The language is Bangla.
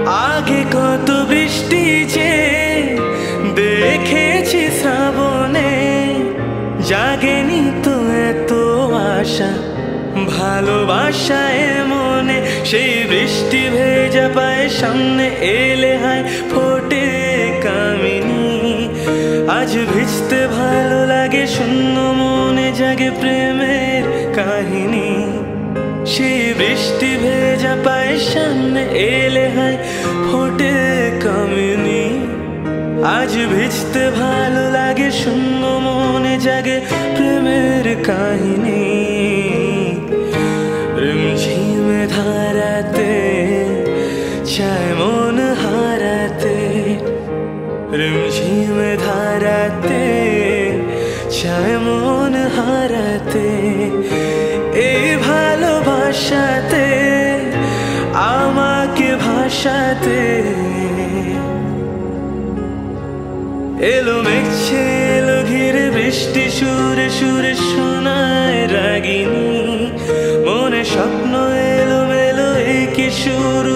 আগে কত বৃষ্টি যে দেখেছি শ্রাবণে, জাগেনি তো এত আশা ভালোবাসায় মনে। সেই বৃষ্টি ভেজা পায়ে সামনে এলে হায় ফোটে কামিনী। আজ ভিজতে ভালো লাগে, শূন্য মনে জাগে প্রেমের কাহিনী। সেই বৃষ্টি ভেজা পায়ে সামনে এলে হায় ফোটে কামিনী। আজ ভিজতে ভালো লাগে, শূন্য মনে জাগে প্রেমের কাহিনী। রিমঝিমে ধারাতে চায় মন হারাতে, রিমঝিমে ধারাতে চায় মন হারাতে। এই ভালোবাসাতে আমাকে ভাসাতে। এলো মেঘছে এলো ঘিরে বৃষ্টি সুরে সুরে শোনায় রাগিনী। মনে স্বপ্ন এলো মেলো, এই কি শুরু